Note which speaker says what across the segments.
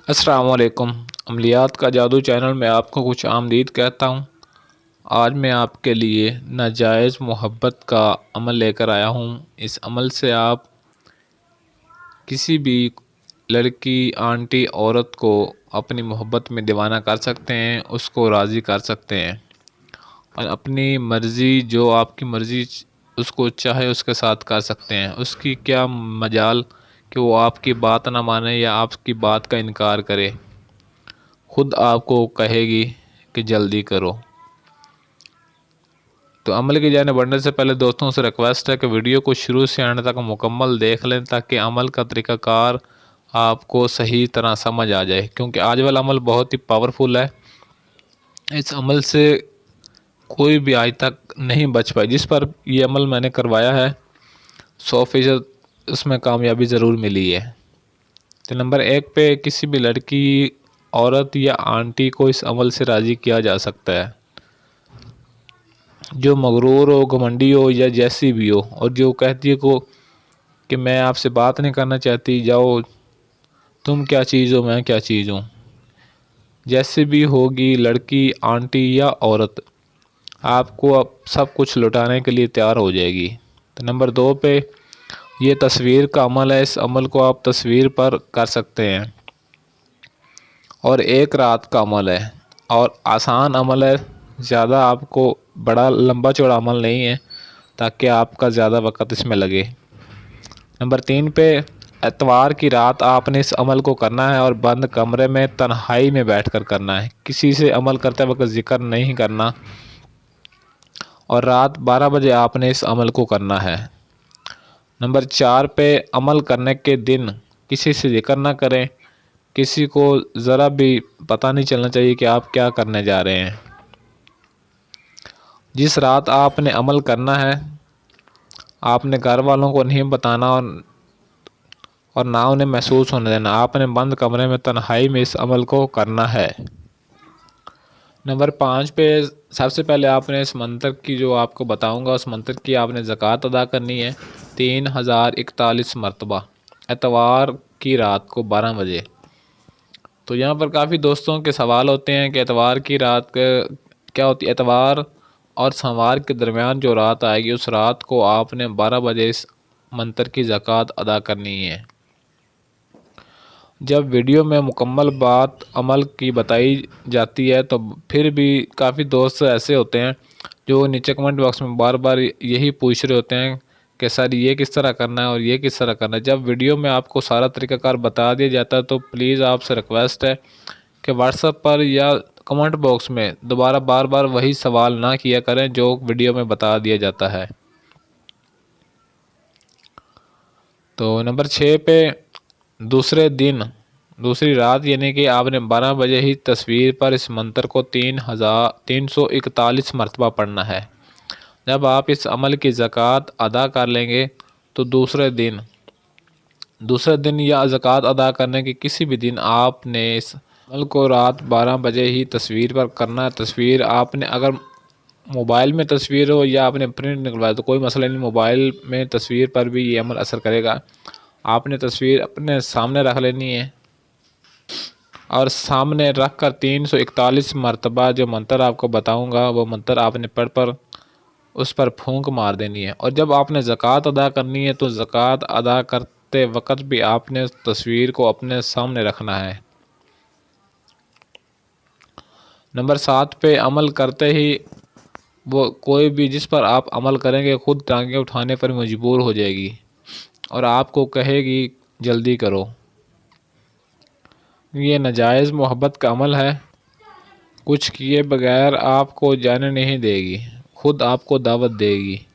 Speaker 1: अस्सलाम वालेकुम। अमलियात का जादू चैनल में आपको कुछ आमदीद कहता हूँ। आज मैं आपके लिए नाजायज़ मोहब्बत का अमल लेकर आया हूँ। इस अमल से आप किसी भी लड़की, आंटी, औरत को अपनी मोहब्बत में दीवाना कर सकते हैं, उसको राज़ी कर सकते हैं और अपनी मर्ज़ी, जो आपकी मर्ज़ी उसको चाहे उसके साथ कर सकते हैं। उसकी क्या मजाल कि वो आपकी बात ना माने या आपकी बात का इनकार करे, खुद आपको कहेगी कि जल्दी करो। तो अमल की जाने बढ़ने से पहले दोस्तों से रिक्वेस्ट है कि वीडियो को शुरू से एंड तक मुकम्मल देख लें, ताकि अमल का तरीक़ाकार आपको सही तरह समझ आ जाए, क्योंकि आज वाला अमल बहुत ही पावरफुल है। इस अमल से कोई भी आज तक नहीं बच पाई। जिस पर यह अमल मैंने करवाया है 100% उसमें कामयाबी ज़रूर मिली है। तो नंबर 1 पे किसी भी लड़की, औरत या आंटी को इस अमल से राज़ी किया जा सकता है, जो मगरूर हो, घमंडी हो या जैसी भी हो, और जो कहती है को कि मैं आपसे बात नहीं करना चाहती, जाओ, तुम क्या चीज़ हो, मैं क्या चीज़ हूँ। जैसे भी होगी लड़की, आंटी या औरत, आपको अब सब कुछ लुटाने के लिए तैयार हो जाएगी। तो नंबर 2 पे ये तस्वीर का अमल है। इस अमल को आप तस्वीर पर कर सकते हैं और एक रात का अमल है और आसान अमल है। ज़्यादा आपको बड़ा लंबा चौड़ा अमल नहीं है, ताकि आपका ज़्यादा वक्त इसमें लगे। नंबर 3 पे एतवार की रात आपने इस अमल को करना है और बंद कमरे में तन्हाई में बैठकर करना है। किसी से अमल करते वक्त ज़िक्र नहीं करना और रात 12 बजे आपने इस अमल को करना है। नंबर 4 पे अमल करने के दिन किसी से ज़िक्र ना करें। किसी को ज़रा भी पता नहीं चलना चाहिए कि आप क्या करने जा रहे हैं। जिस रात आपने अमल करना है, आपने घर वालों को नहीं बताना और ना उन्हें महसूस होने देना। आपने बंद कमरे में तन्हाई में इस अमल को करना है। नंबर 5 पे सबसे पहले आपने इस मंत्र की, जो आपको बताऊंगा, उस मंत्र की आपने ज़कात अदा करनी है 3041 मरतबा, एतवार की रात को 12 बजे। तो यहाँ पर काफ़ी दोस्तों के सवाल होते हैं कि एतवार की रात क्या होती है। एतवार और सोमवार के दरमियान जो रात आएगी, उस रात को आपने 12 बजे इस मंत्र की ज़कात अदा करनी है। जब वीडियो में मुकम्मल बात अमल की बताई जाती है, तो फिर भी काफ़ी दोस्त ऐसे होते हैं जो नीचे कमेंट बॉक्स में बार बार यही पूछ रहे होते हैं कि सर ये किस तरह करना है और ये किस तरह करना है। जब वीडियो में आपको सारा तरीक़ाकार बता दिया जाता है, तो प्लीज़ आपसे रिक्वेस्ट है कि व्हाट्सएप पर या कमेंट बॉक्स में दोबारा बार बार वही सवाल ना किया करें जो वीडियो में बता दिया जाता है। तो नंबर 6 पे दूसरे दिन, दूसरी रात, यानी कि आपने 12 बजे ही तस्वीर पर इस मंत्र को 341 मरतबा पढ़ना है। जब आप इस अमल की ज़कात अदा कर लेंगे, तो दूसरे दिन या ज़कात अदा करने के किसी भी दिन आपने इस अमल को रात 12 बजे ही तस्वीर पर करना है। तस्वीर आपने, अगर मोबाइल में तस्वीर हो या आपने प्रिंट निकलवाया तो कोई मसला नहीं, मोबाइल में तस्वीर पर भी ये अमल असर करेगा। आपने तस्वीर अपने सामने रख लेनी है और सामने रख कर 341 मरतबा जो मंत्र आपको बताऊंगा, वो मंत्र आपने पढ़ पर उस पर फूंक मार देनी है। और जब आपने ज़कात अदा करनी है, तो ज़कात अदा करते वक्त भी आपने उस तस्वीर को अपने सामने रखना है। नंबर 7 पे अमल करते ही वो कोई भी जिस पर आप अमल करेंगे, खुद टांगे उठाने पर मजबूर हो जाएगी और आपको कहेगी जल्दी करो। ये नाजायज़ मोहब्बत का अमल है, कुछ किए बगैर आपको जाने नहीं देगी, खुद आपको दावत देगी।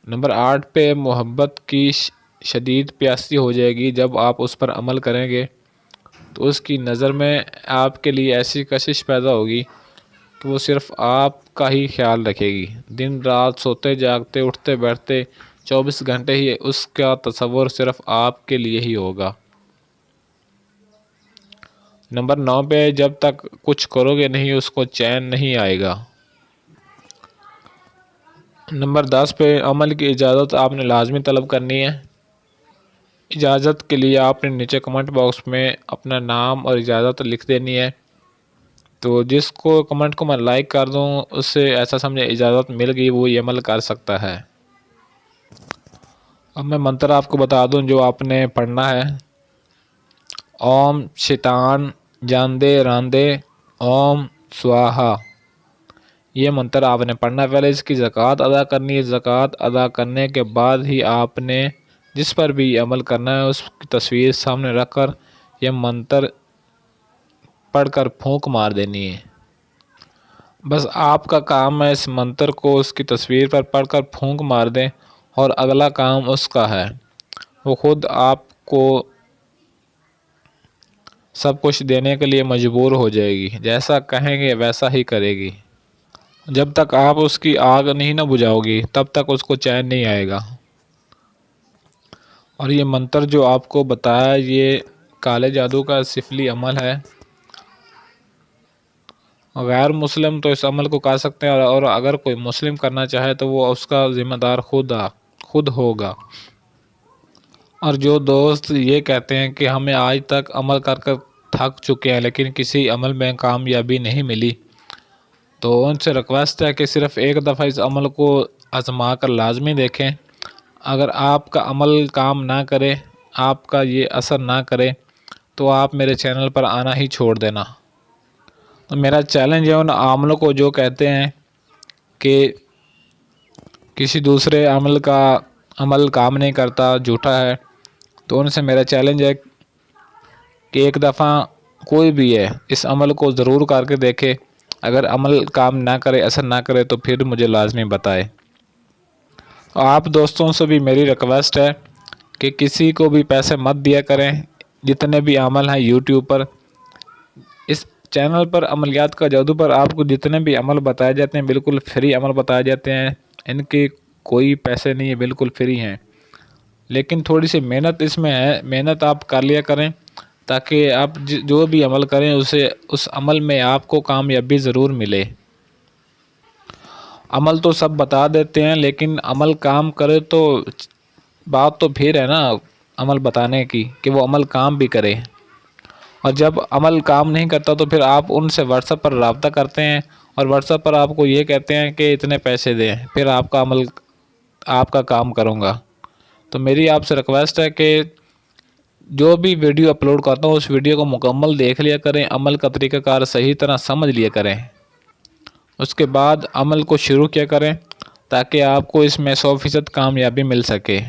Speaker 1: नंबर 8 पे मोहब्बत की शदीद प्यासी हो जाएगी। जब आप उस पर अमल करेंगे, तो उसकी नज़र में आपके लिए ऐसी कशिश पैदा होगी कि वो सिर्फ़ आपका ही ख्याल रखेगी। दिन रात, सोते जागते, उठते बैठते 24 घंटे ही उसका तसव्वुर सिर्फ़ आपके लिए ही होगा। नंबर 9 पे जब तक कुछ करोगे नहीं, उसको चैन नहीं आएगा। नंबर 10 पे अमल की इजाज़त आपने लाजमी तलब करनी है। इजाज़त के लिए आपने नीचे कमेंट बॉक्स में अपना नाम और इजाज़त लिख देनी है। तो जिसको कमेंट को मैं लाइक कर दूं उससे ऐसा समझे इजाज़त मिल गई, वो ये अमल कर सकता है। अब मैं मंत्र आपको बता दूं जो आपने पढ़ना है। ओम शैतान जानदे रांदे ओम स्वाहा। ये मंत्र आपने पढ़ना। पहले इसकी ज़कात अदा करनी है। ज़कात अदा करने के बाद ही आपने जिस पर भी अमल करना है उसकी तस्वीर सामने रखकर यह मंत्र पढ़कर फूंक मार देनी है। बस आपका काम है इस मंत्र को उसकी तस्वीर पर पढ़कर फूंक मार दें और अगला काम उसका है, वो खुद आपको सब कुछ देने के लिए मजबूर हो जाएगी। जैसा कहेंगे वैसा ही करेगी। जब तक आप उसकी आग नहीं ना बुझाओगी तब तक उसको चैन नहीं आएगा। और ये मंत्र जो आपको बताया ये काले जादू का सिफली अमल है। गैर मुस्लिम तो इस अमल को कर सकते हैं और अगर कोई मुस्लिम करना चाहे तो वो उसका ज़िम्मेदार खुद होगा। और जो दोस्त ये कहते हैं कि हमें आज तक अमल कर कर थक चुके हैं लेकिन किसी अमल में कामयाबी नहीं मिली, तो उनसे रिक्वेस्ट है कि सिर्फ़ एक दफ़ा इस अमल को आजमा कर लाजमी देखें। अगर आपका अमल काम ना करे, आपका ये असर ना करे, तो आप मेरे चैनल पर आना ही छोड़ देना। तो मेरा चैलेंज है उन आमलों को जो कहते हैं कि किसी दूसरे अमल काम नहीं करता, झूठा है, तो उनसे मेरा चैलेंज है कि एक दफ़ा कोई भी है इस अमल को ज़रूर करके देखे। अगर अमल काम ना करे, असर ना करे, तो फिर मुझे लाजमी बताए। आप दोस्तों से भी मेरी रिक्वेस्ट है कि किसी को भी पैसे मत दिया करें। जितने भी अमल हैं यूट्यूब पर, इस चैनल पर अमलियात का जादू पर आपको जितने भी अमल बताए जाते हैं बिल्कुल फ्री अमल बताए जाते हैं। इनके कोई पैसे नहीं है, बिल्कुल फ्री हैं। लेकिन थोड़ी सी मेहनत इसमें है, मेहनत आप कर लिया करें ताकि आप जो भी अमल करें उस अमल में आपको कामयाबी ज़रूर मिले। अमल तो सब बता देते हैं लेकिन अमल काम करे तो बात तो फिर है ना अमल बताने की कि वो अमल काम भी करे। और जब अमल काम नहीं करता तो फिर आप उनसे व्हाट्सएप पर रब्ता करते हैं और व्हाट्सएप पर आपको ये कहते हैं कि इतने पैसे दें, फिर आपका काम करूँगा। तो मेरी आपसे रिक्वेस्ट है कि जो भी वीडियो अपलोड करता हूँ उस वीडियो को मुकम्मल देख लिया करें, अमल का तरीक़ाकार सही तरह समझ लिया करें, उसके बाद अमल को शुरू किया करें ताकि आपको इसमें 100% कामयाबी मिल सके।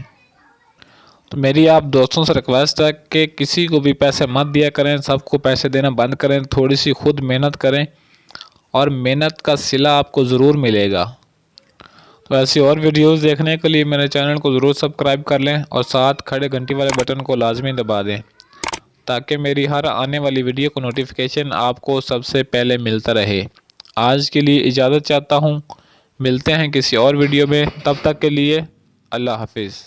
Speaker 1: तो मेरी आप दोस्तों से रिक्वेस्ट है कि किसी को भी पैसे मत दिया करें, सबको पैसे देना बंद करें, थोड़ी सी खुद मेहनत करें और मेहनत का सिला आपको ज़रूर मिलेगा। तो ऐसी और वीडियोस देखने के लिए मेरे चैनल को ज़रूर सब्सक्राइब कर लें और साथ खड़े घंटी वाले बटन को लाजमी दबा दें ताकि मेरी हर आने वाली वीडियो को नोटिफिकेशन आपको सबसे पहले मिलता रहे। आज के लिए इजाज़त चाहता हूँ, मिलते हैं किसी और वीडियो में, तब तक के लिए अल्लाह हाफिज़।